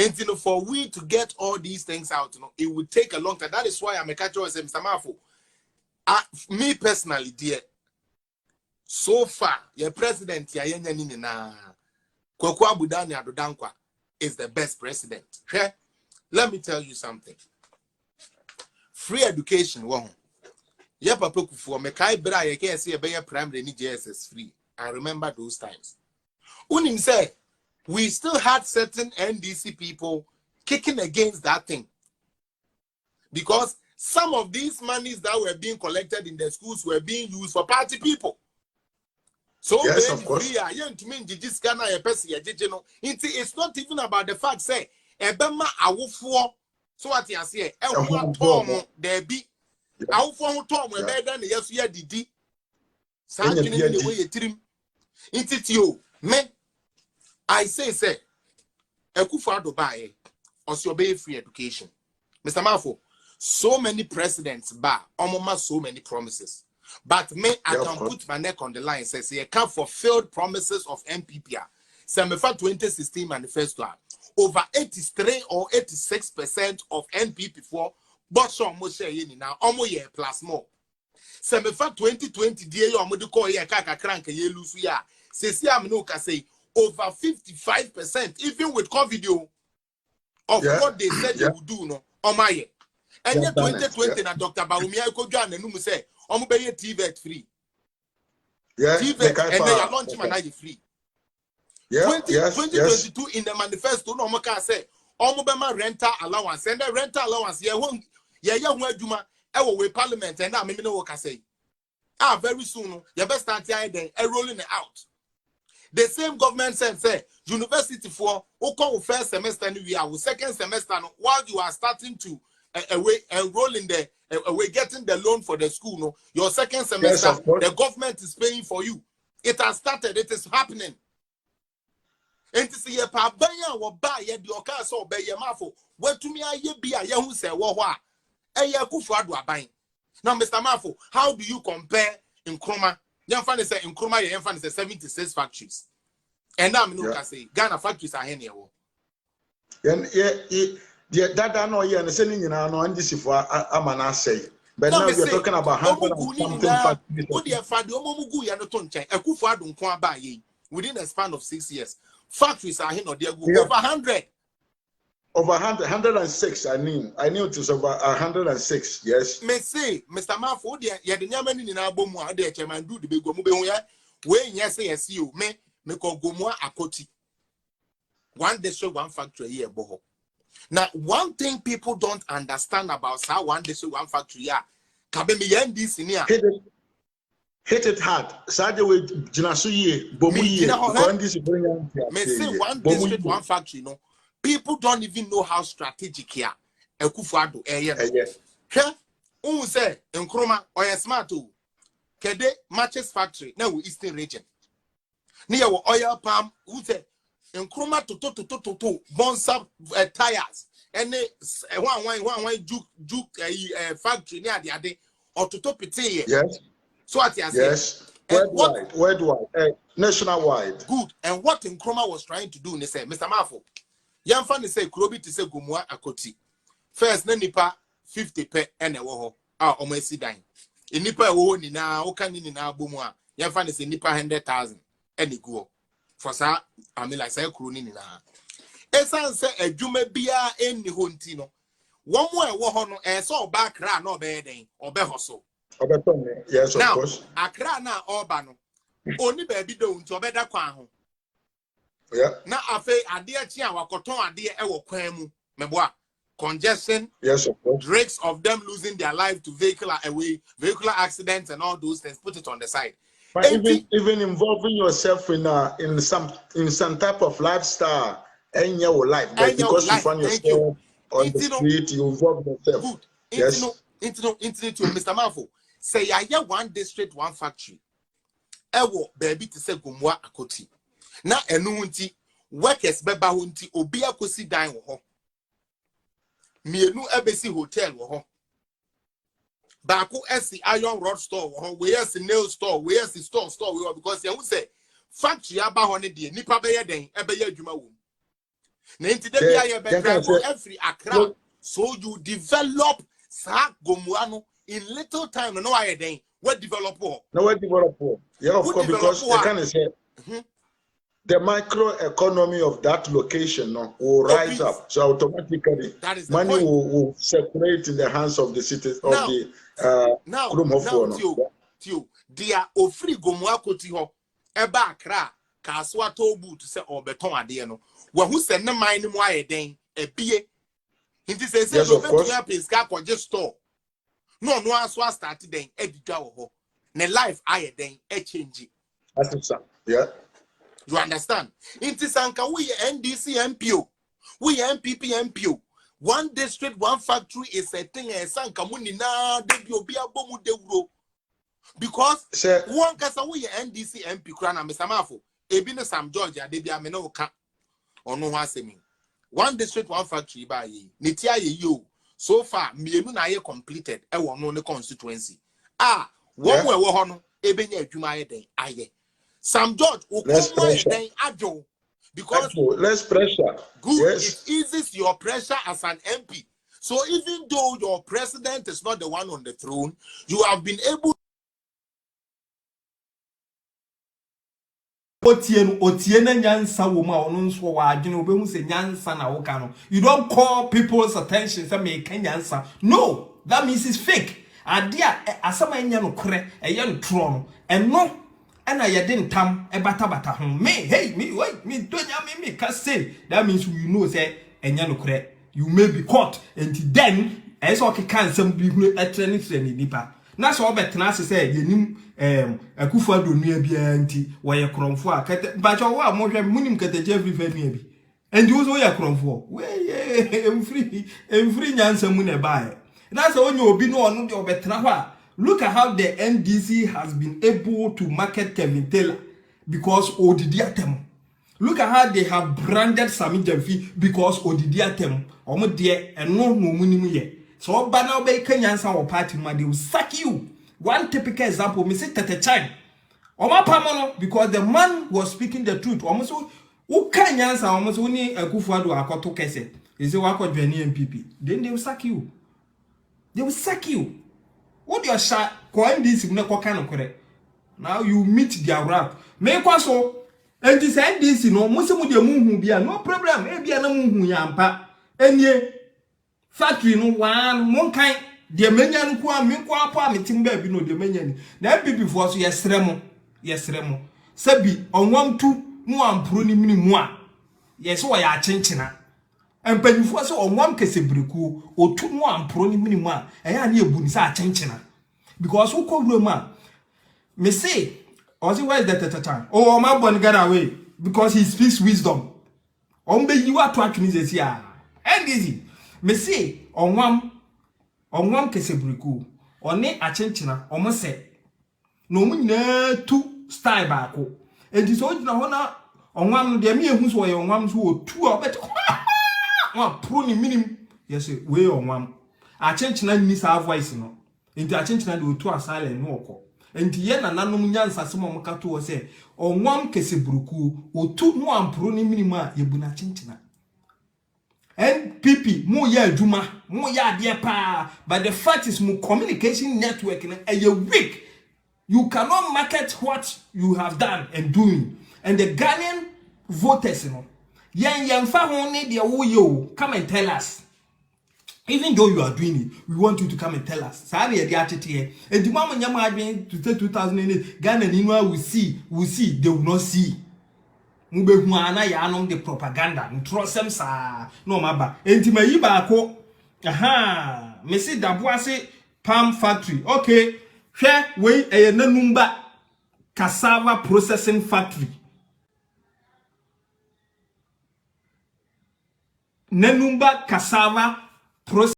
And you know, for we to get all these things out, you know, it would take a long time. That is why I'm a catcher and say, Mr. Mafo. Me personally, dear, so far, your president, Kwakwa Budani Addo Dankwa is the best president. Okay? Let me tell you something. Free education, yeah, Papa Akufo, me kai bra ye can see a primary ni JSS free. I remember those times. Unim say we still had certain NDC people kicking against that thing. Because some of these monies that were being collected in the schools were being used for party people. So yes, of course. It's not even about the fact say ebema awofo so what you say there be awofo ho tom we be dan yesu ya didi sanjini ni we yetirim intitio me I say Akufo Addo bae osio be free education. Mr. Mafo, so many presidents omoma so many promises. But me, I can put my neck on the line. Says you can't fulfill promises of MPP. Semefa 2016 manifesto. Over 83 or 86% of NPP for but some now almost year plus more. Semefa 2020 DA omudiko ye kaka crank ye lose ya. Says ya mnuka say over 55%, even with COVID of what they said they would do no. Omaye. And yet 2020 na Dr. Bawumia Kojan and Numu say Omubeye TVET free. Yeah, TVET and they are launching an free. Yeah, 2022 in the manifesto, no more can say Omubema rental allowance and the rental allowance. Yeah, one, where Juma, with parliament, and now maybe no work. I say, very soon, you best start here rolling it out. The same government said, say, university for first semester, we are second semester, while you are starting to enroll in the getting the loan for the school, no, your second semester, the government is paying for you. It has started, it is happening. And to see a pabaya or buy a dioka so be your mafo. What to me, I be a yahu say, wah, a Akufo Addo buying. Now, Mr. Mafo, how do you compare in Nkrumah? Young fan say in Nkrumah, your fan is 76 factories. And now, I say, Ghana factories are here. Yeah, that I know, yeah, and selling in our non this for Amana say. But now we're talking about 100 factories. Akufo Addo nkwa ba ye within a span of 6 years. Factories are here, no, they go over 100. Over 100, 106, I knew it was over 106, yes. Me say, Mr. Mafo, yeah, the Yaman in our Bomoa, the chairman do the big Goboa, where yes, you me call Gomoa Akoti. One district, one factory here, Boho. Now, one thing people don't understand about how one district, one factory here, Kabemi this in here. Hit it hard. Sadly, with Jinasuye, Bomuye, me say one district, one factory, no. People don't even know how strategic here. Akufo Addo here. Who say Nkrumah or a smart too? Kede matches factory now Eastern region. Near oil palm. Who say Nkrumah to bonsa tires and one juke factory near the other or to pity. Yes. So what you say? Yes. Worldwide, nationwide. Good. And what Nkrumah was trying to do, they say, Mr. Mafo. Yamfani say Krobi to say Gomoa Akoti. First, nipa 50 pe ene woho. Omesi dine. Nipa woho ni na okani ni na Bomoa. Yamfani say nipa 100,000 ene go. For sa like say kroni ni na. Esan say adwuma bia eni ho nti no. One more woho no so oba kra na obe den obe hoso. Yes, of course. Akra na oba no. Oni ba bi do nti obe da kwan ho. Yeah. Now, afe adie chi a wakoton adie e wo kwan mu meboa congestion, yes, of course. risks of them losing their life to vehicular accidents and all those things. Put it on the side. But even involving yourself in some type of lifestyle and your life, because you find yourself on the street, you involve yourself. Good. Yes. Into Mr. Mafo. Say I hear one district, one factory. Ewo baby to say Gomoa Akoti. Na enunti workers beba hunti obi akosi dan wo ho mienu ebesi hotel wo ho baako esi iron rod store wo ho we esi nail store we esi store we because you say factory aba ho ne de nipa be ye den ebe ye adwuma wo every Accra. So you develop Goboa in little time. No, I then what develop? No, what develop? Yeah, of course, because they can say the microeconomy of that location will rise up. So automatically, money will circulate in the hands of the cities of the Tio, dia ofri Goboa koti ho eba Accra kaswa tobu to say obeton ade no. Wa hu se ne man mu aye den ebie. Inti say no betu ya peska kwaje store. No aso start den edida wo ho. Ne life aye den e change. Yeah. You understand? Inti sanka we NDC MPO. We MPP MPO. One district, one factory is a thing and sanka muni na de bi obi abomu de wuro. Because one kasa we NDC MP krana mesamafo ebi ne Sam George ade bia me no ka ono ho asemi. One district, one factory ba yi. Netia ye yo. So far, mienu na ye completed e wo no ne constituency. One we wo ho no ebe nya adwuma ye den aye. Sam George ukomo den Addo because less pressure. Good, yes. It eases your pressure as an MP. So even though your president is not the one on the throne, you have been able you don't call people's attention to make Kenyansa. No, that means it's fake. Adia asama no kre eyen tron and no and I didn't tam e bata me hey me wait me donya me can say that means you know say enya no kre you may be caught and then as okay can some be training nipa na so obetena say yenim Akufo Addo nua bia nti wo ye kromfo a ba cho wo amohwe munim kataje every fa nua bi and you so ye kromfo we emfri nyansa mu ne bae na so onye obi no ono de obetena ho a look at how the NDC has been able to market Kevin Taylor because odidi atem. Look at how they have branded Sami Jamfi because odidi atem omo de eno no munim ye so ba na obey Kenyansa or party ma they will sack you. One typical example, me say Tete Chang. Oma pamono because the man was speaking the truth. Almost who can answer almost only Akufo Addo akoto kese. He say wako join MPP. Then they will sack you. They will sack you. What your shot? Coin this in kind correct. Now you meet their rap. Me kwaso. And this no musu de muhu bia no problem. E bia na muhu yampa. Enye factory no one mon kind. The menyan kwa me kwa pa metimba bi no de menyan na bibi fo so yesremo sabi onwam tu mu ampro ni minimu a yeso wa ya chenchena empanyifo so onwam kesebreku otu mu ampro ni minimu a eya na ebu ni sa chenchena because who come room a me say ozi where is the time oh my born get away because he speaks wisdom ombe yiwa to atwini zesi a and easy me say onwam kesebreku one achenchena omose no mu nyina tu style baako enti so gyina ho na onwam no de me ehu so ye onwam so otu a obet wa pro ni minim yes we onwam achenchena ni sa voice no enti achenchena de otu asale no okọ enti ye na nanom nyansa sem omkato wo se onwam kesebreku otu mu ampro ni minim a yebu na achenchena NPP mu ya adwuma mu ya ade pa but the fact is mu communication network na weak. You cannot market what you have done and doing and the Ghanaian voters yen fa ho ne de wo yo come and tell us even though you are doing it we want you to come and tell us sorry e dey atete e di mama nyama adwen to 2008 Ghana ni no will see they will not see mubehu ana ya anom the propaganda ntrosem sa no maba enti mayi ba ko me see dabo ase palm factory okay hwe we nanumba cassava processing factory nanumba cassava